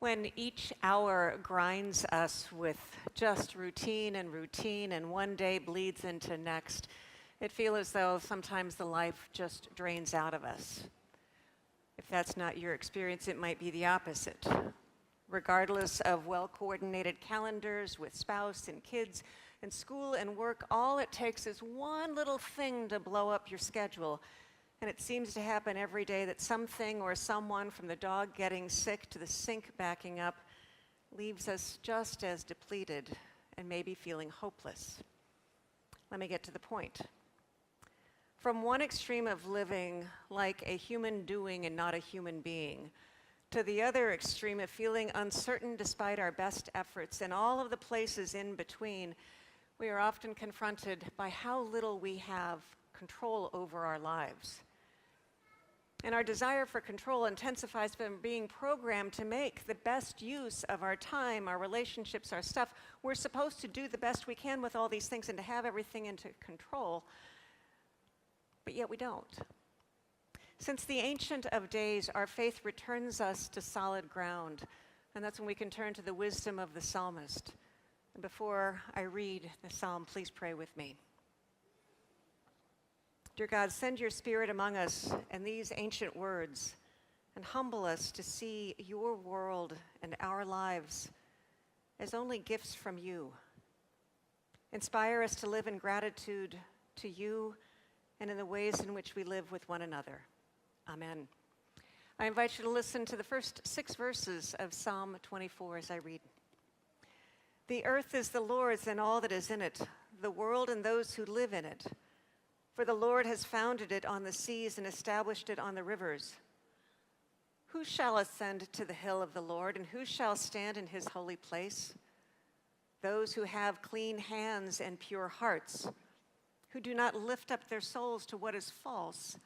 When each hour grinds us with just routine and one day bleeds into next, it feels as though sometimes the life just drains out of us. If that's not your experience, it might be the opposite. Regardless of well-coordinated calendars with spouse and kids and school and work, all it takes is one little thing to blow up your schedule. And it seems to happen every day that something or someone, from the dog getting sick to the sink backing up, leaves us just as depleted and maybe feeling hopeless. Let me get to the point. From one extreme of living like a human doing and not a human being, to the other extreme of feeling uncertain despite our best efforts, and all of the places in between, we are often confronted by how little we have control over our lives. And our desire for control intensifies from being programmed to make the best use of our time, our relationships, our stuff. We're supposed to do the best we can with all these things and to have everything into control, but yet we don't. Since the Ancient of Days, our faith returns us to solid ground, and that's when we can turn to the wisdom of the psalmist. And before I read the psalm, please pray with me. Dear God, send your Spirit among us and these ancient words, and humble us to see your world and our lives as only gifts from you. Inspire us to live in gratitude to you and in the ways in which we live with one another. Amen. I invite you to listen to the first 6 verses of Psalm 24 as I read. The earth is the Lord's and all that is in it, the world and those who live in it. For the Lord has founded it on the seas and established it on the rivers. Who shall ascend to the hill of the Lord, and who shall stand in his holy place? Those who have clean hands and pure hearts, who do not lift up their souls to what is false,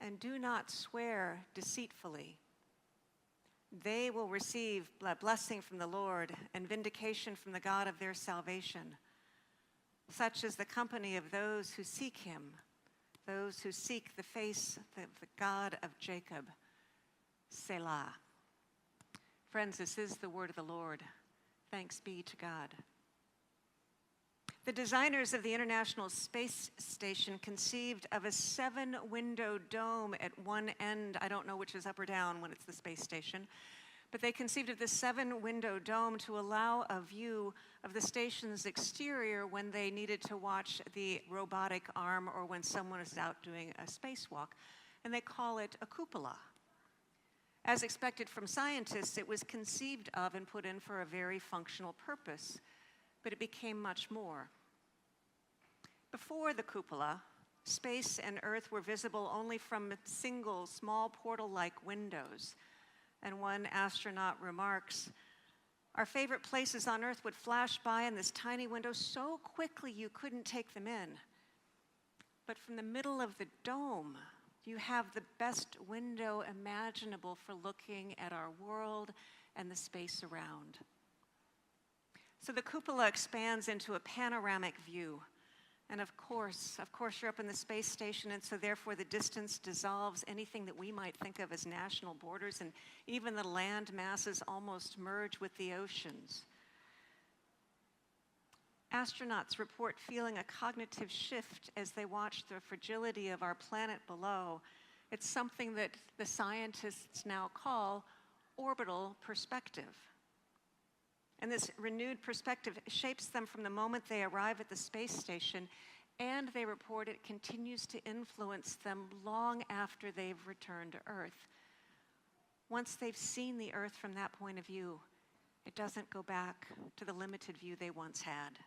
and do not swear deceitfully. They will receive blessing from the Lord and vindication from the God of their salvation. Such is the company of those who seek him, those who seek the face of the God of Jacob. Selah. Friends, this is the word of the Lord. Thanks be to God. The designers of the International Space Station conceived of a 7-window dome at one end. I don't know which is up or down when it's the space station, but they conceived of this 7-window dome to allow a view of the station's exterior when they needed to watch the robotic arm or when someone is out doing a spacewalk, and they call it a cupola. As expected from scientists, it was conceived of and put in for a very functional purpose, but it became much more. Before the cupola, space and Earth were visible only from single, small portal-like windows. And one astronaut remarks, "Our favorite places on Earth would flash by in this tiny window so quickly you couldn't take them in. But from the middle of the dome, you have the best window imaginable for looking at our world and the space around." So the cupola expands into a panoramic view. And of course, you're up in the space station, and so therefore the distance dissolves anything that we might think of as national borders, and even the land masses almost merge with the oceans. Astronauts report feeling a cognitive shift as they watch the fragility of our planet below. It's something that the scientists now call orbital perspective. And this renewed perspective shapes them from the moment they arrive at the space station, and they report it continues to influence them long after they've returned to Earth. Once they've seen the Earth from that point of view, it doesn't go back to the limited view they once had.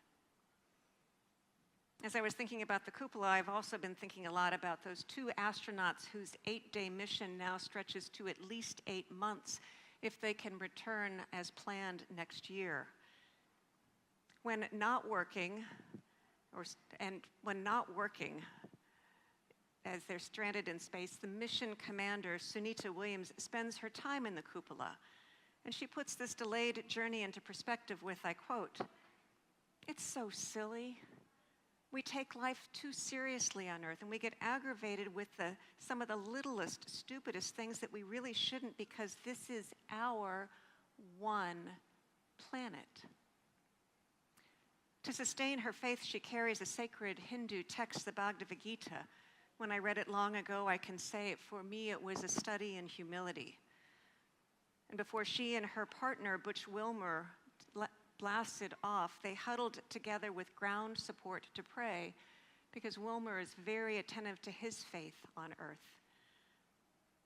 As I was thinking about the cupola, I've also been thinking a lot about those 2 astronauts whose 8-day mission now stretches to at least 8 months if they can return as planned next year. When not working, as they're stranded in space, the mission commander, Sunita Williams, spends her time in the cupola. And she puts this delayed journey into perspective with, I quote, "It's so silly. We take life too seriously on Earth, and we get aggravated with some of the littlest, stupidest things that we really shouldn't, because this is our one planet. To sustain her faith, she carries a sacred Hindu text, the Bhagavad Gita. When I read it long ago, I can say, for me, it was a study in humility. And before she and her partner, Butch Wilmore, blasted off, they huddled together with ground support to pray, because Wilmore is very attentive to his faith on earth.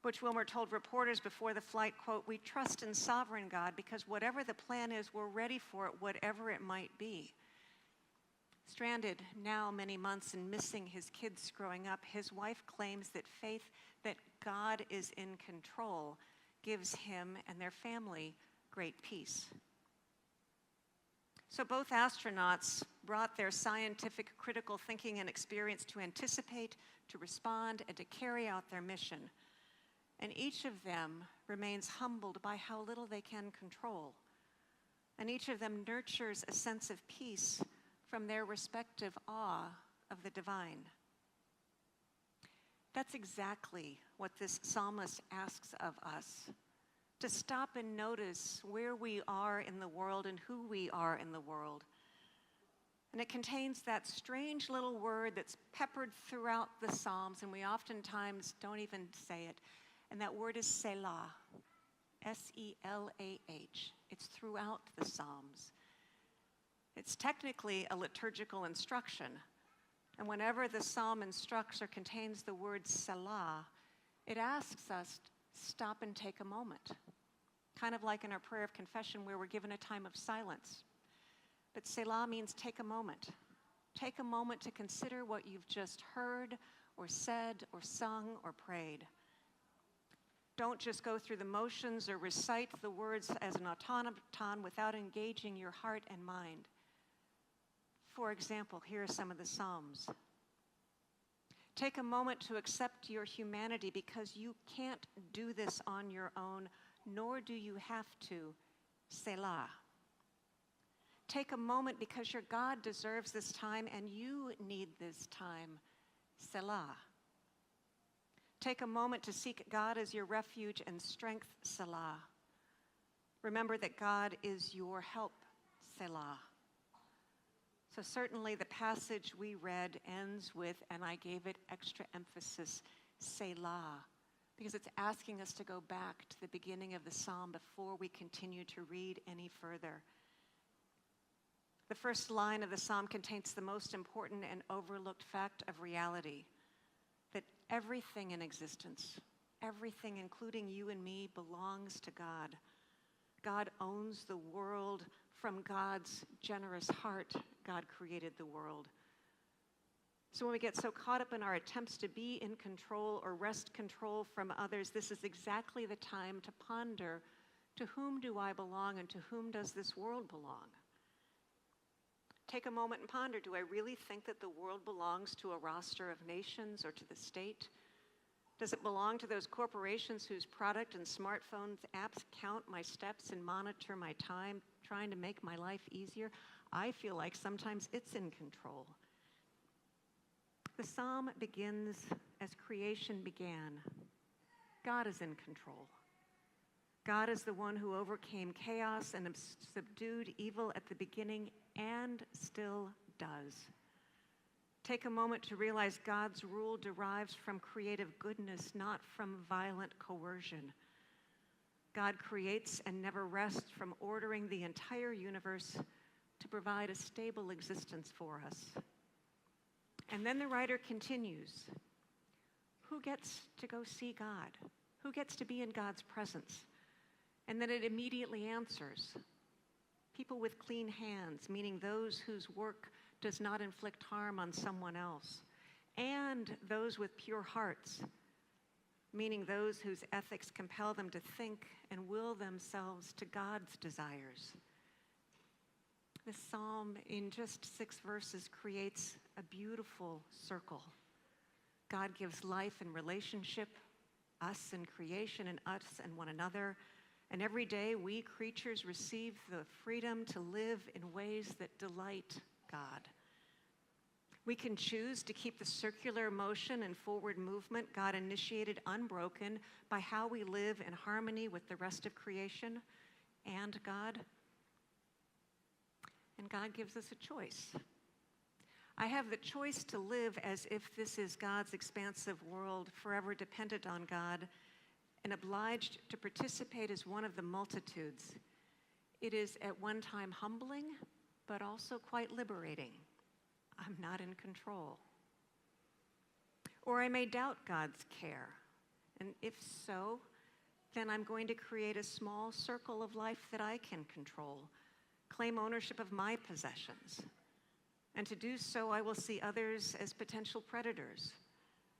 Butch Wilmore told reporters before the flight, quote, "We trust in sovereign God because whatever the plan is, we're ready for it, whatever it might be." Stranded now many months and missing his kids growing up, his wife claims that faith that God is in control gives him and their family great peace. So both astronauts brought their scientific critical thinking and experience to anticipate, to respond, and to carry out their mission. And each of them remains humbled by how little they can control. And each of them nurtures a sense of peace from their respective awe of the divine. That's exactly what this psalmist asks of us, to stop and notice where we are in the world and who we are in the world. And it contains that strange little word that's peppered throughout the Psalms, and we oftentimes don't even say it. And that word is Selah, S-E-L-A-H. It's throughout the Psalms. It's technically a liturgical instruction. And whenever the psalm instructs or contains the word Selah, it asks us to stop and take a moment. Kind of like in our prayer of confession where we're given a time of silence. But Selah means take a moment. Take a moment to consider what you've just heard or said or sung or prayed. Don't just go through the motions or recite the words as an automaton without engaging your heart and mind. For example, here are some of the Psalms. Take a moment to accept your humanity because you can't do this on your own, nor do you have to. Selah. Take a moment because your God deserves this time and you need this time. Selah. Take a moment to seek God as your refuge and strength. Selah. Remember that God is your help. Selah. So certainly the passage we read ends with, and I gave it extra emphasis, Selah, because it's asking us to go back to the beginning of the psalm before we continue to read any further. The first line of the psalm contains the most important and overlooked fact of reality, that everything in existence, everything including you and me, belongs to God. God owns the world. From God's generous heart, God created the world. So when we get so caught up in our attempts to be in control or wrest control from others, this is exactly the time to ponder, to whom do I belong and to whom does this world belong? Take a moment and ponder, do I really think that the world belongs to a roster of nations or to the state? Does it belong to those corporations whose product and smartphones apps count my steps and monitor my time, trying to make my life easier? I feel like sometimes it's in control. The psalm begins as creation began. God is in control. God is the one who overcame chaos and subdued evil at the beginning and still does. Take a moment to realize God's rule derives from creative goodness, not from violent coercion. God creates and never rests from ordering the entire universe to provide a stable existence for us. And then the writer continues, who gets to go see God? Who gets to be in God's presence? And then it immediately answers, people with clean hands, meaning those whose work does not inflict harm on someone else, and those with pure hearts, meaning those whose ethics compel them to think and will themselves to God's desires. This psalm, in just 6 verses, creates a beautiful circle. God gives life and relationship, us and creation, and us and one another. And every day we creatures receive the freedom to live in ways that delight God. We can choose to keep the circular motion and forward movement God initiated unbroken by how we live in harmony with the rest of creation. and God. And God gives us a choice. I have the choice to live as if this is God's expansive world, forever dependent on God, and obliged to participate as one of the multitudes. It is at one time humbling, but also quite liberating. I'm not in control. Or I may doubt God's care, and if so, then I'm going to create a small circle of life that I can control, claim ownership of my possessions. And to do so, I will see others as potential predators.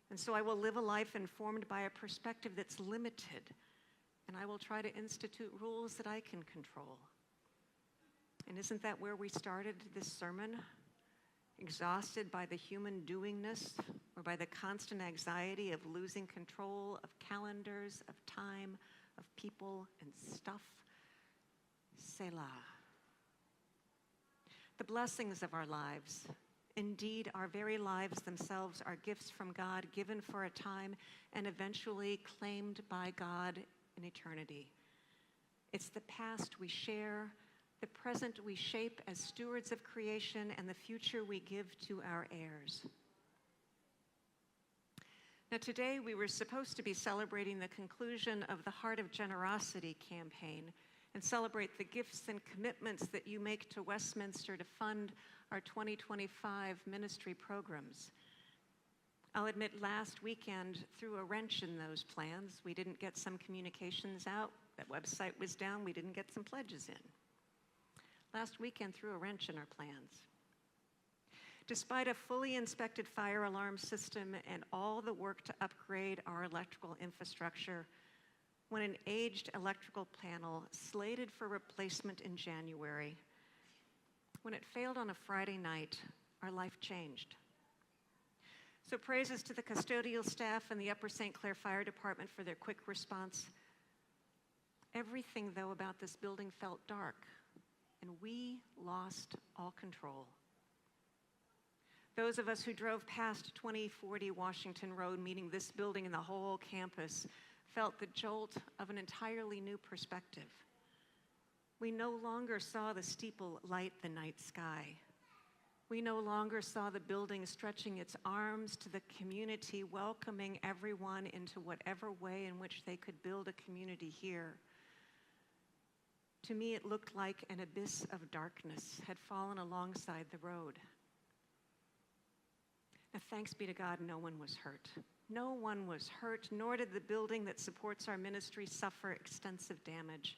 And so I will live a life informed by a perspective that's limited, and I will try to institute rules that I can control. And isn't that where we started this sermon? Exhausted by the human doingness or by the constant anxiety of losing control of calendars, of time, of people and stuff? Selah. The blessings of our lives, indeed our very lives themselves, are gifts from God given for a time and eventually claimed by God in eternity. It's the past we share, the present we shape as stewards of creation, and the future we give to our heirs. Now today we were supposed to be celebrating the conclusion of the Heart of Generosity campaign and celebrate the gifts and commitments that you make to Westminster to fund our 2025 ministry programs. I'll admit last weekend threw a wrench in those plans. We didn't get some communications out. That website was down. We didn't get some pledges in. Last weekend threw a wrench in our plans. Despite a fully inspected fire alarm system and all the work to upgrade our electrical infrastructure, when an aged electrical panel slated for replacement in January, when it failed on a Friday night, our life changed. So praises to the custodial staff and the Upper St. Clair Fire Department for their quick response. Everything, though, about this building felt dark, and we lost all control. Those of us who drove past 2040 Washington Road, meeting this building and the whole campus, felt the jolt of an entirely new perspective. We no longer saw the steeple light the night sky. We no longer saw the building stretching its arms to the community, welcoming everyone into whatever way in which they could build a community here. To me, it looked like an abyss of darkness had fallen alongside the road. Now, thanks be to God, no one was hurt. No one was hurt, nor did the building that supports our ministry suffer extensive damage.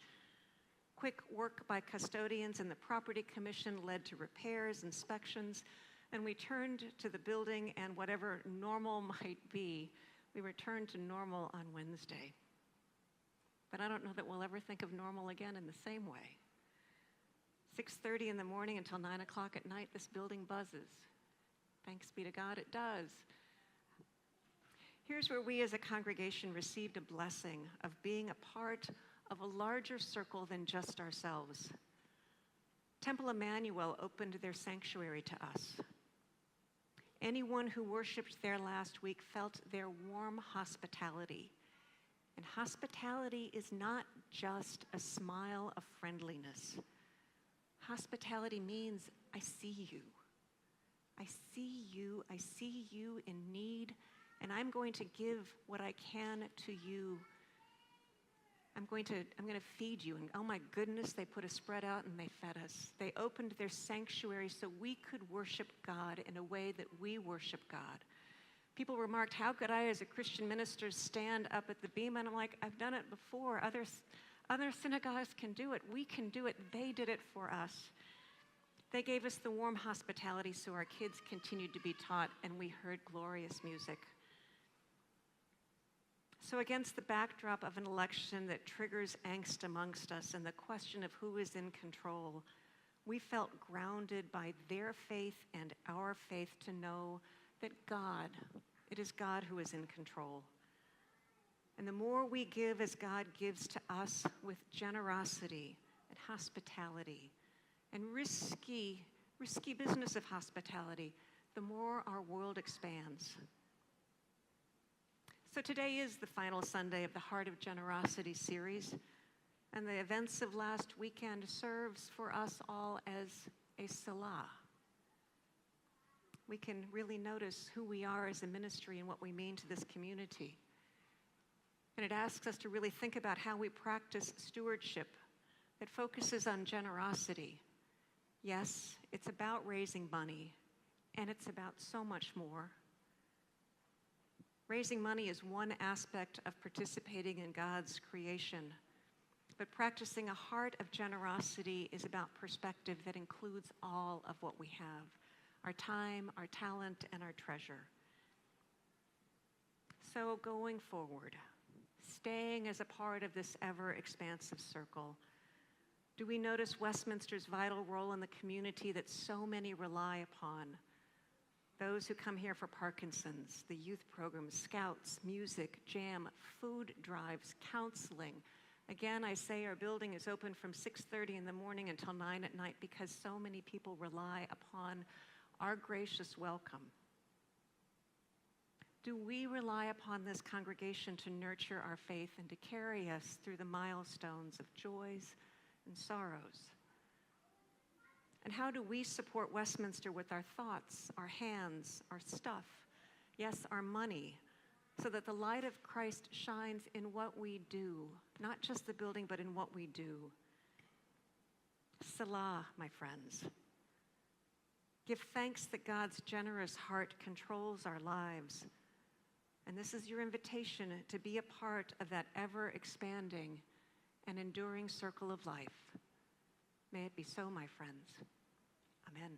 Quick work by custodians and the property commission led to repairs, inspections, and we turned to the building, and whatever normal might be, we returned to normal on Wednesday. But I don't know that we'll ever think of normal again in the same way. 6:30 in the morning until 9 o'clock at night, this building buzzes. Thanks be to God, it does. Here's where we as a congregation received a blessing of being a part of a larger circle than just ourselves. Temple Emmanuel opened their sanctuary to us. Anyone who worshiped there last week felt their warm hospitality. And hospitality is not just a smile of friendliness. Hospitality means I see you. I see you. I see you in need. And I'm going to give what I can to you. I'm going to feed you. And oh my goodness, they put a spread out and they fed us. They opened their sanctuary so we could worship God in a way that we worship God. People remarked, how could I as a Christian minister stand up at the Bema? And I'm like, I've done it before. Other synagogues can do it. We can do it. They did it for us. They gave us the warm hospitality so our kids continued to be taught and we heard glorious music. So against the backdrop of an election that triggers angst amongst us and the question of who is in control, we felt grounded by their faith and our faith to know that it is God who is in control. And the more we give as God gives to us with generosity and hospitality and risky business of hospitality, the more our world expands. So today is the final Sunday of the Heart of Generosity series. And the events of last weekend serves for us all as a Selah. We can really notice who we are as a ministry and what we mean to this community. And it asks us to really think about how we practice stewardship that focuses on generosity. Yes, it's about raising money, and it's about so much more. Raising money is one aspect of participating in God's creation, but practicing a heart of generosity is about perspective that includes all of what we have, our time, our talent, and our treasure. So going forward, staying as a part of this ever-expansive circle, do we notice Westminster's vital role in the community that so many rely upon? Those who come here for Parkinson's, the youth programs, scouts, music, jam, food drives, counseling. Again, I say our building is open from 6:30 in the morning until 9 at night because so many people rely upon our gracious welcome. Do we rely upon this congregation to nurture our faith and to carry us through the milestones of joys and sorrows? And how do we support Westminster with our thoughts, our hands, our stuff, yes, our money, so that the light of Christ shines in what we do, not just the building, but in what we do? Selah, my friends. Give thanks that God's generous heart controls our lives. And this is your invitation to be a part of that ever-expanding and enduring circle of life. May it be so, my friends. Amen.